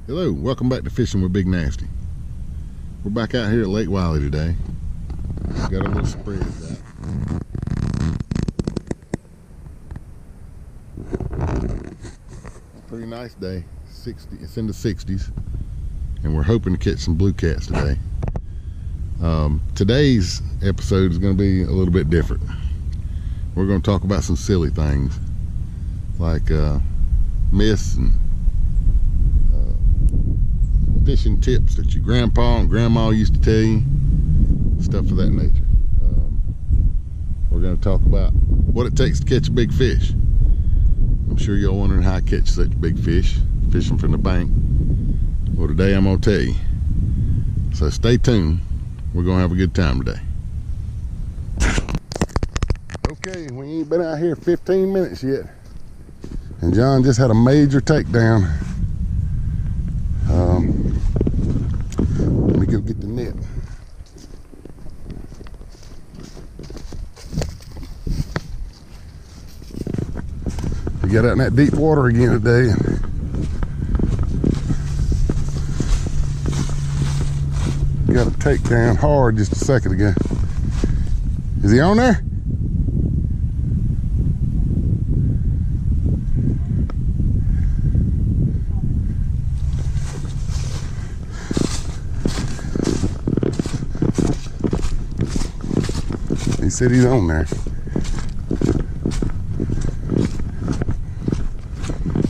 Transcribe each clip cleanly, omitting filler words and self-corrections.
Hello, welcome back to Fishing with Big Nasty. We're back out here at Lake Wylie today. Got a little spread out. Pretty nice day. It's in the 60s, and we're hoping to catch some blue cats today. Today's episode is going to be a little bit different. We're going to talk about some silly things like myths and fishing tips that your grandpa and grandma used to tell you, stuff of that nature. We're going to talk about what it takes to catch a big fish. I'm sure you're wondering how I catch such big fish fishing from the bank. Well, today I'm going to tell you. So stay tuned. We're going to have a good time today. Okay, we ain't been out here 15 minutes yet, and John just had a major takedown. Let me go get the net. We got out in that deep water again today. Got a takedown hard just a second ago. Is he on there? He said he's on there.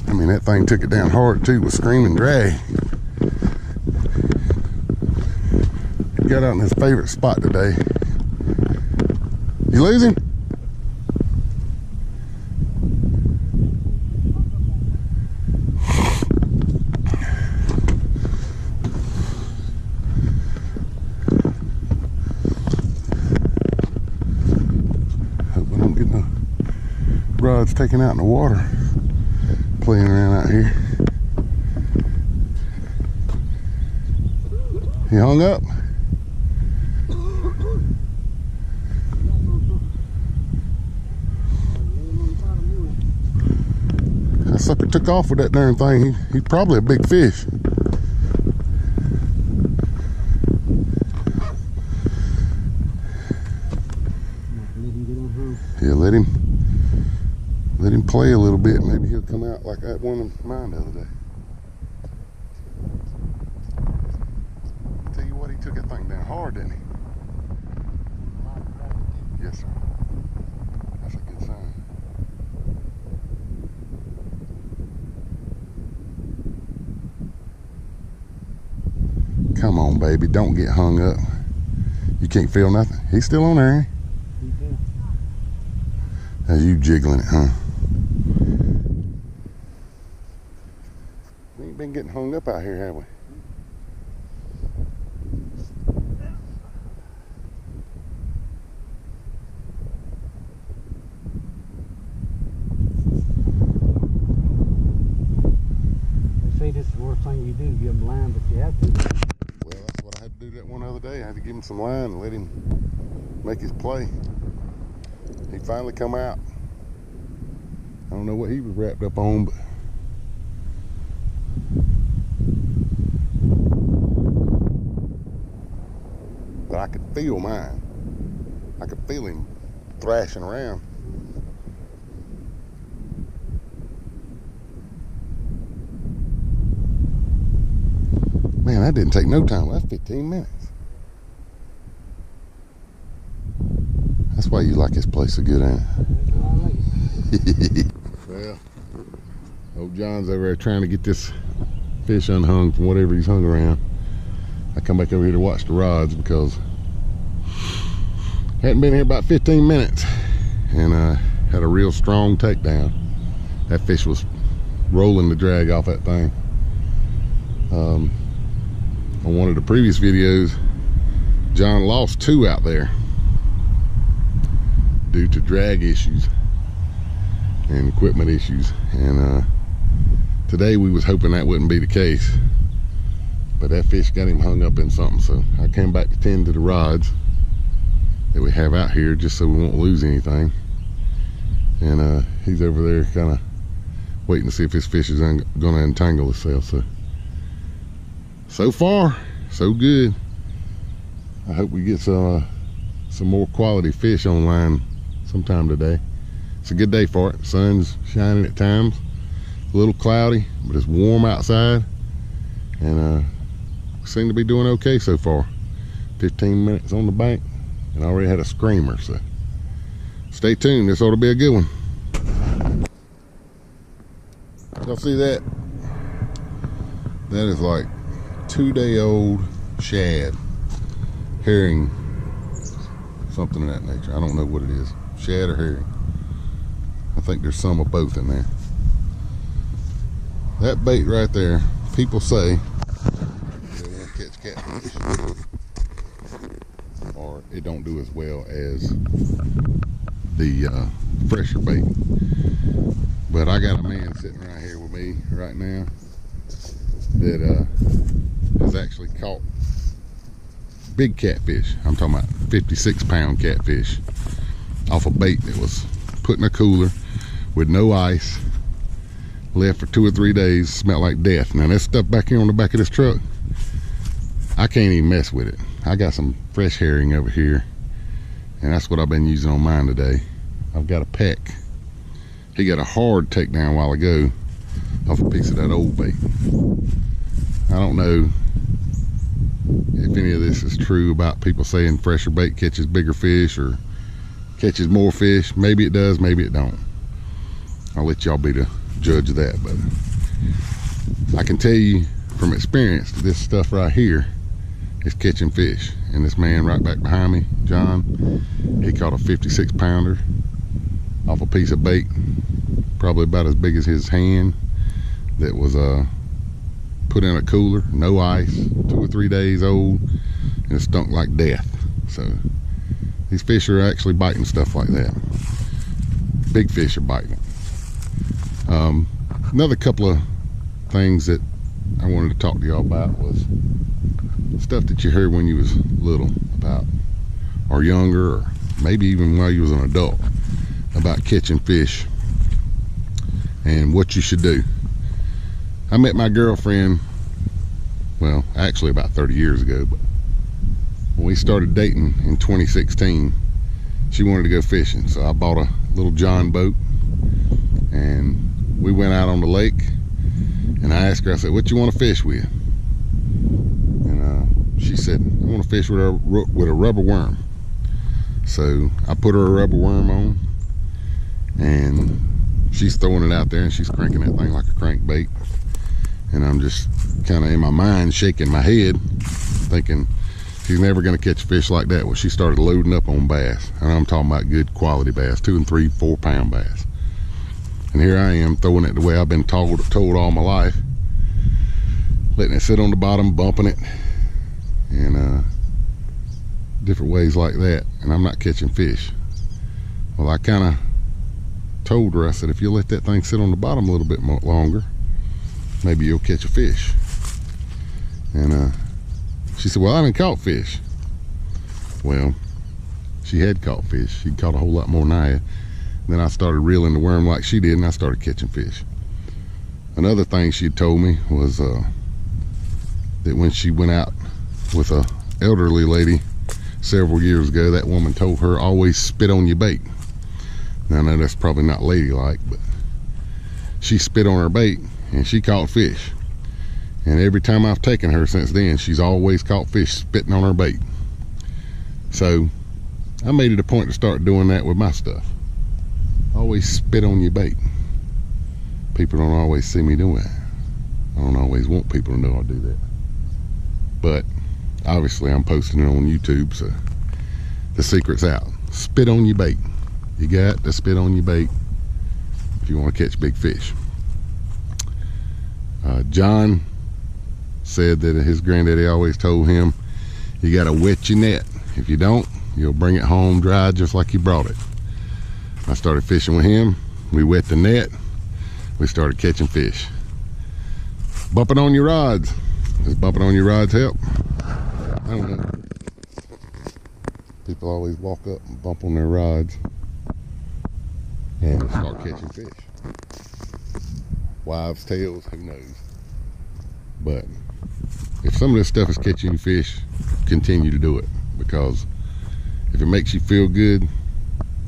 I mean, that thing took it down hard too with screaming drag. He got out in his favorite spot today. You lose him? Rod's taken out in the water, playing around out here. He hung up. That sucker took off with that darn thing. He's probably a big fish. Yeah, let him play a little bit. Maybe he'll come out like that one of mine the other day. Tell you what, he took that thing down hard, didn't he? Yes, sir. That's a good sign. Come on, baby, don't get hung up. You can't feel nothing. He's still on there, ain't he? That's you jiggling it, huh? We ain't been getting hung up out here, have we? They say this is the worst thing you do, give them line, but you have to. Well, that's what I had to do that one other day. I had to give him some line and let him make his play. He finally come out. I don't know what he was wrapped up on, but I could feel mine. I could feel him thrashing around. Man, that didn't take no time. That's 15 minutes. That's why you like this place so good, ain't it? Well, old John's over there trying to get this fish unhung from whatever he's hung around. I come back over here to watch the rods because I hadn't been here about 15 minutes and had a real strong takedown. That fish was rolling the drag off that thing. On one of the previous videos, John lost 2 out there due to drag issues and equipment issues, and today we was hoping that wouldn't be the case, but that fish got him hung up in something, so I came back to tend to the rods that we have out here just so we won't lose anything. And he's over there kind of waiting to see if his fish is gonna entangle itself. So so far, so good. I hope we get some more quality fish online sometime today. It's a good day for it. Sun's shining at times. A little cloudy, but it's warm outside. And we seem to be doing okay so far. 15 minutes on the bank and I already had a screamer, so stay tuned. This ought to be a good one. Y'all see that? That is like 2-day-old shad, herring, something of that nature. I don't know what it is, shad or herring. I think there's some of both in there. That bait right there, people say they won't catch catfish, or it don't do as well as the fresher bait. But I got a man sitting right here with me right now that has actually caught big catfish. I'm talking about 56-pound catfish off a bait that was put in a cooler with no ice, left for 2 or 3 days, smelled like death. Now that stuff back here on the back of this truck, I can't even mess with it. I got some fresh herring over here, and that's what I've been using on mine today. I've got a peck. He got a hard takedown a while ago off a piece of that old bait. I don't know if any of this is true about people saying fresher bait catches bigger fish or catches more fish. Maybe it does, maybe it don't. I'll let y'all be the judge of that, but I can tell you from experience that this stuff right here is catching fish. And this man right back behind me, John, he caught a 56-pounder off a piece of bait, probably about as big as his hand, that was put in a cooler, no ice, 2 or 3 days old, and it stunk like death. So these fish are actually biting stuff like that. Big fish are biting it. Another couple of things that I wanted to talk to y'all about was stuff that you heard when you was little about, or younger, or maybe even while you was an adult, about catching fish and what you should do. I met my girlfriend, well, actually about 30 years ago, but when we started dating in 2016, she wanted to go fishing. So I bought a little John boat and we went out on the lake, and I asked her, I said, what you want to fish with? And she said, I want to fish with a rubber worm. So I put her a rubber worm on, and she's throwing it out there and she's cranking that thing like a crankbait. And I'm just kind of in my mind shaking my head thinking she's never going to catch a fish like that. Well, she started loading up on bass, and I'm talking about good quality bass, 2 and 3, 4 pound bass. And here I am throwing it the way I've been told all my life, letting it sit on the bottom, bumping it, and different ways like that, and I'm not catching fish. Well, I kind of told her, I said, if you let that thing sit on the bottom a little bit more longer, maybe you'll catch a fish. And she said, well, I haven't caught fish. Well, she had caught fish. She'd caught a whole lot more than I had. Then I started reeling the worm like she did, and I started catching fish. Another thing she told me was that when she went out with a elderly lady several years ago, that woman told her, always spit on your bait. Now I know that's probably not ladylike, but she spit on her bait and she caught fish. And every time I've taken her since then, she's always caught fish spitting on her bait. So I made it a point to start doing that with my stuff. Always spit on your bait. People don't always see me doing it. I don't always want people to know I do that. But obviously I'm posting it on YouTube, so the secret's out. Spit on your bait. You got to spit on your bait if you want to catch big fish. John said that his granddaddy always told him, you got to wet your net. If you don't, you'll bring it home dry just like you brought it. I started fishing with him. We wet the net. We started catching fish. Bumping on your rods. Does bumping on your rods help? I don't know. People always walk up and bump on their rods and start catching fish. Wives' tales, who knows? But if some of this stuff is catching you fish, continue to do it, because if it makes you feel good,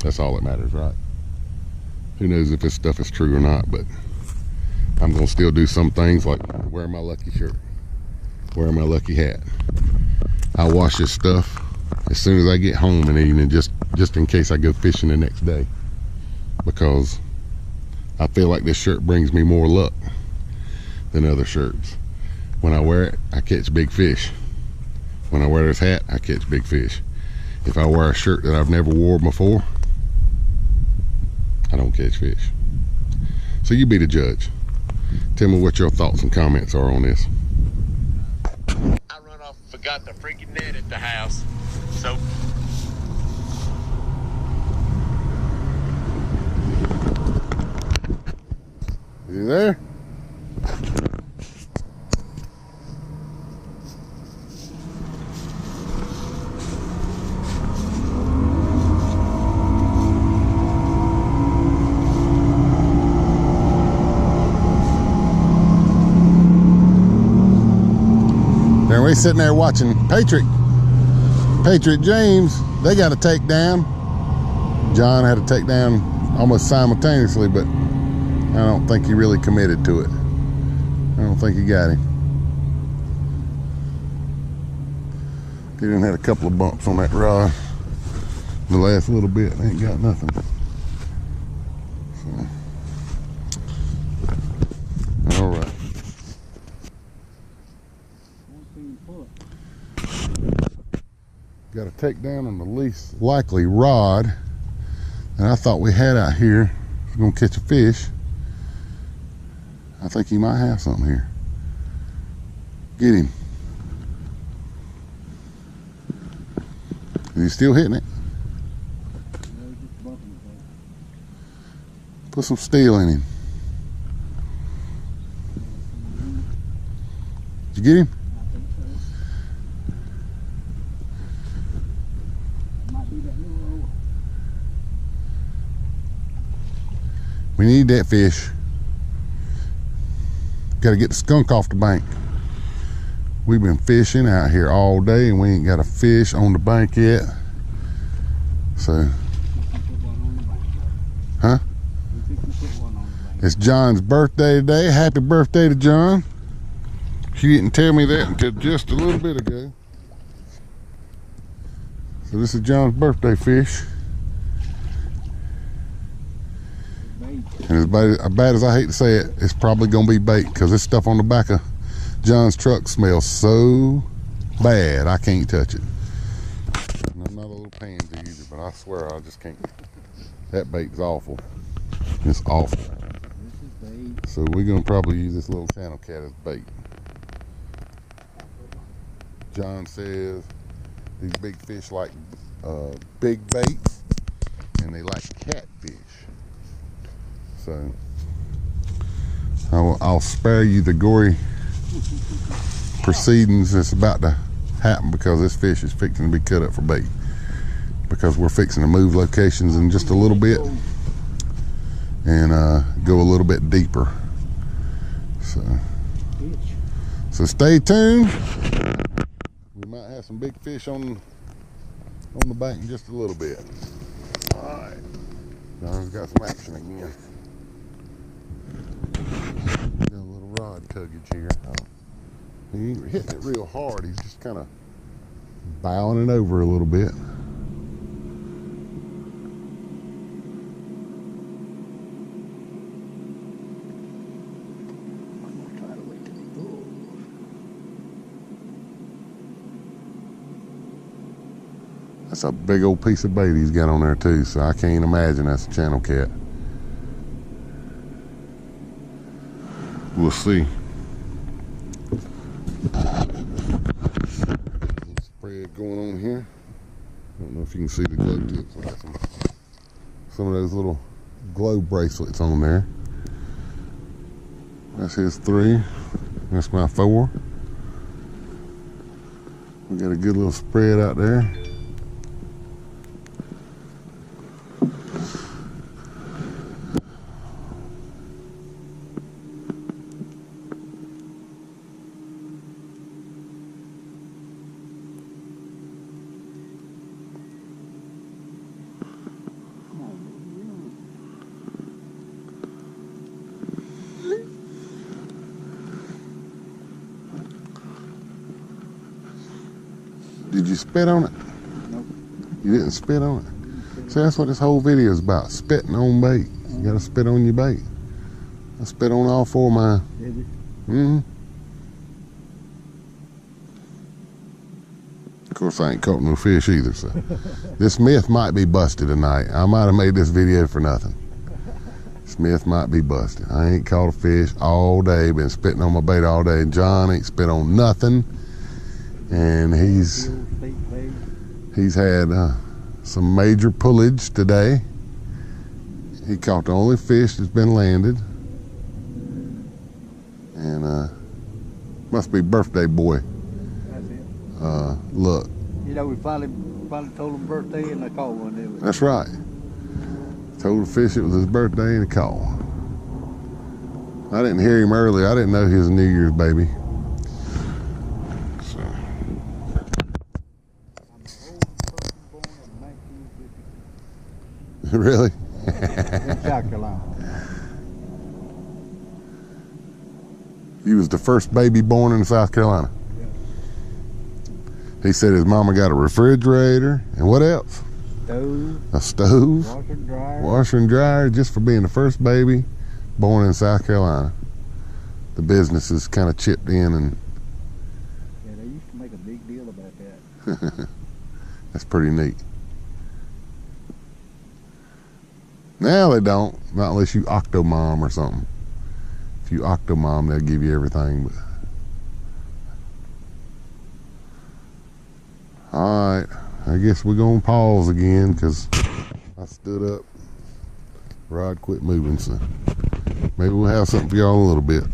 that's all that matters, right? Who knows if this stuff is true or not, but I'm gonna still do some things like wear my lucky shirt, wear my lucky hat. I'll wash this stuff as soon as I get home in the evening, just in case I go fishing the next day, because I feel like this shirt brings me more luck than other shirts. When I wear it, I catch big fish. When I wear this hat, I catch big fish. If I wear a shirt that I've never worn before, I don't catch fish. So you be the judge. Tell me what your thoughts and comments are on this. I run off and forgot the freaking net at the house. So Is he there? Now we sitting there watching Patriot James. They got a takedown. John had a takedown almost simultaneously, but I don't think he really committed to it. I don't think he got him. He done had a couple of bumps on that rod. The last little bit, ain't got nothing. So. All right. Got a takedown on the least likely rod, and I thought we had out here. We're gonna catch a fish. I think he might have something here. Get him. Is he still hitting it? Put some steel in him. Did you get him? We need that fish. Got to get the skunk off the bank. We've been fishing out here all day and we ain't got a fish on the bank yet. So, huh? It's John's birthday today. Happy birthday to John. She didn't tell me that until just a little bit ago. So this is John's birthday fish. And as bad as I hate to say it, it's probably gonna be bait, because this stuff on the back of John's truck smells so bad I can't touch it. And I'm not a little pansy either, but I swear I just can't. That bait's awful. It's awful. So we're gonna probably use this little channel cat as bait. John says these big fish like big baits, and they like catfish. So I'll spare you the gory proceedings that's about to happen, because this fish is fixing to be cut up for bait, because we're fixing to move locations in just a little bit and go a little bit deeper. So stay tuned. We might have some big fish on the bank in just a little bit. All right, John's got some action again. Got a little rod tuggage here. He ain't hitting it real hard. He's just kind of bowing it over a little bit. That's a big old piece of bait he's got on there too, so I can't imagine that's a channel cat. We'll see. Spread going on here. I don't know if you can see the glow tips. I got some of those little glow bracelets on there. That's his 3. That's my 4. We got a good little spread out there. Did you spit on it? Nope. You didn't spit on it? See, that's what this whole video is about, spitting on bait. You gotta spit on your bait. I spit on all 4 of mine. Did you? Mm-hmm. Of course, I ain't caught no fish either, so this myth might be busted tonight. I might have made this video for nothing. This myth might be busted. I ain't caught a fish all day, been spitting on my bait all day. John ain't spit on nothing, and he's had some major pullage today. He caught the only fish that's been landed, and must be birthday boy. That's it. Look. You know, we finally told him birthday and I called one, didn't we? That's right. Told the fish it was his birthday and he called. I didn't hear him earlier. I didn't know he was a New Year's baby. So. I'm the oldest person born in 1950. Really? In South Carolina. He was the first baby born in South Carolina. Yeah. He said his mama got a refrigerator and what else? Stove. A stove. Washer and dryer. Washer and dryer, just for being the first baby born in South Carolina. The businesses kind of chipped in, and Yeah, they used to make a big deal about that. that's pretty neat. Now they don't, not unless you Octomom or something. If you Octomom, they'll give you everything. But all right, I guess we're gonna pause again because I stood up. Rod quit moving, so maybe we'll have something for y'all in a little bit.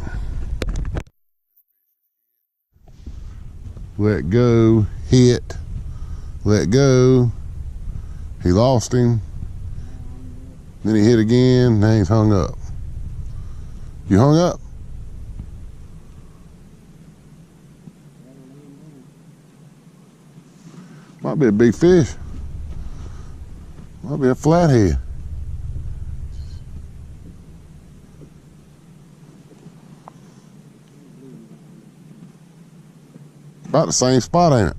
Let go, hit, let go. He lost him. Then he hit again, now he's hung up. You hung up? Might be a big fish. Might be a flathead. About the same spot, ain't it?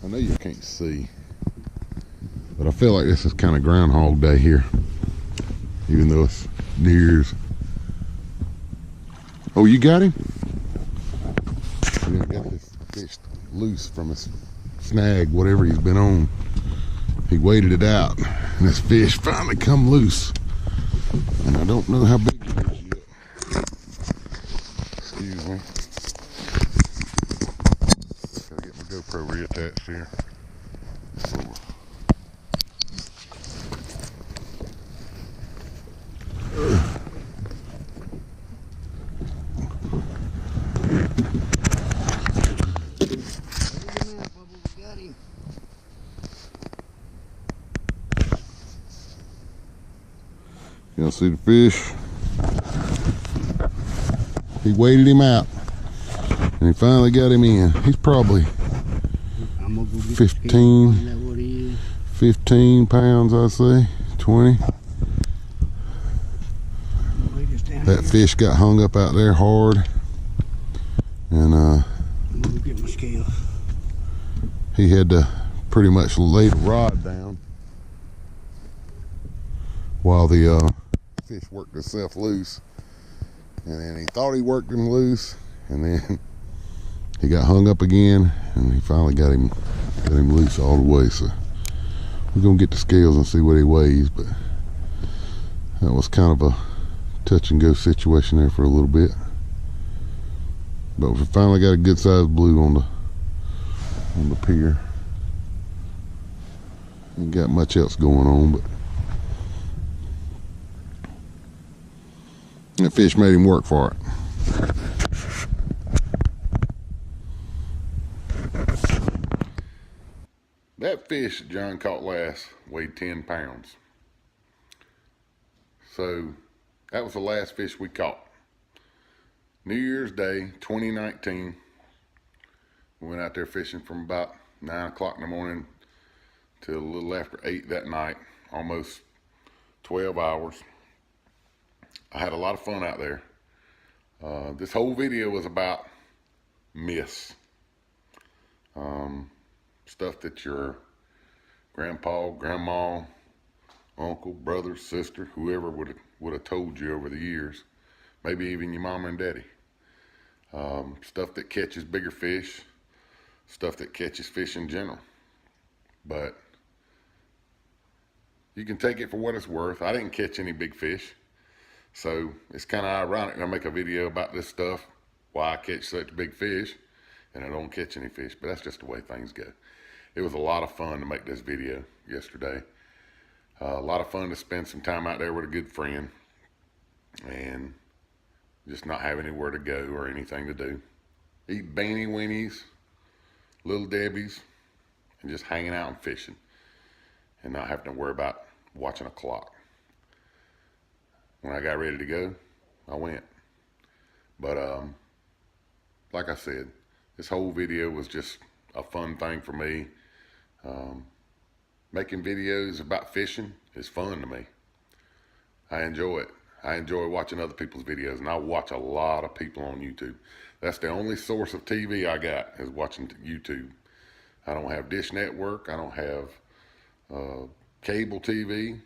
I know you can't see, but I feel like this is kind of Groundhog Day here, even though it's New Year's. Oh, you got him? You got this fish loose from his snag, whatever he's been on. He waited it out, and this fish finally come loose. And I don't know how big it is yet. Excuse me. Gotta get my GoPro reattached here. Y'all see the fish? He waited him out, and he finally got him in. He's probably 15 pounds, I'd say, 20. That fish got hung up out there hard, and Get my scale. he had to pretty much lay the rod down while the fish worked itself loose. And then he thought he worked him loose, and then he got hung up again, and he finally got him loose all the way. So we're gonna get the scales and see what he weighs, but that was kind of a touch and go situation there for a little bit. But we finally got a good sized blue on the pier. Ain't got much else going on, but that fish made him work for it. That fish that John caught last weighed 10 pounds. So that was the last fish we caught. New Year's Day 2019. We went out there fishing from about 9 o'clock in the morning till a little after 8 that night, almost 12 hours. I had a lot of fun out there. This whole video was about myths. Stuff that your grandpa, grandma, uncle, brother, sister, whoever would have told you over the years. Maybe even your mama and daddy. Stuff that catches bigger fish. Stuff that catches fish in general. But you can take it for what it's worth. I didn't catch any big fish. So it's kind of ironic I make a video about this stuff, why I catch such big fish, and I don't catch any fish. But that's just the way things go. It was a lot of fun to make this video yesterday. A lot of fun to spend some time out there with a good friend and just not have anywhere to go or anything to do. Eat Beanie Weenies, Little Debbie's, and just hanging out and fishing and not having to worry about watching a clock. When I got ready to go, I went. But like I said, this whole video was just a fun thing for me. Making videos about fishing is fun to me. I enjoy it. I enjoy watching other people's videos, and I watch a lot of people on YouTube. That's the only source of TV I got, is watching YouTube. I don't have Dish Network. I don't have cable TV.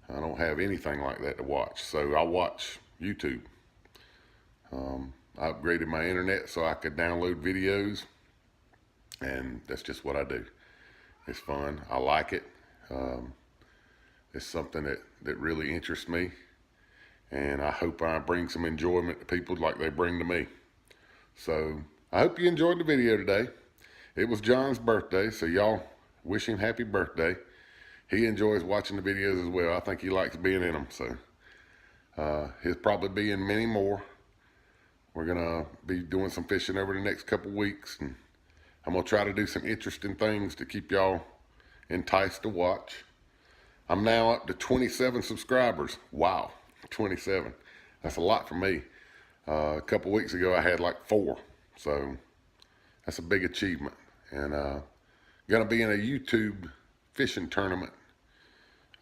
I don't have anything like that to watch. So I watch YouTube. I upgraded my internet so I could download videos, and that's just what I do. It's fun. I like it. It's something that really interests me, and I hope I bring some enjoyment to people like they bring to me. So I hope you enjoyed the video today. It was John's birthday, so y'all wish him happy birthday. He enjoys watching the videos as well. I think he likes being in them, so he'll probably be in many more. We're gonna be doing some fishing over the next couple weeks, and I'm gonna try to do some interesting things to keep y'all enticed to watch. I'm now up to 27 subscribers. Wow, 27. That's a lot for me. A couple weeks ago I had like 4, so that's a big achievement. And gonna be in a YouTube fishing tournament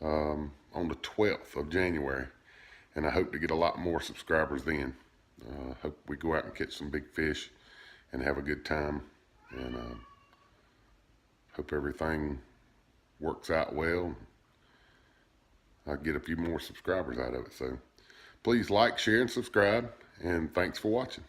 on the 12th of January, and I hope to get a lot more subscribers then. Hope we go out and catch some big fish and have a good time, and hope everything works out well. I'll get a few more subscribers out of it. So please like, share, and subscribe, and thanks for watching.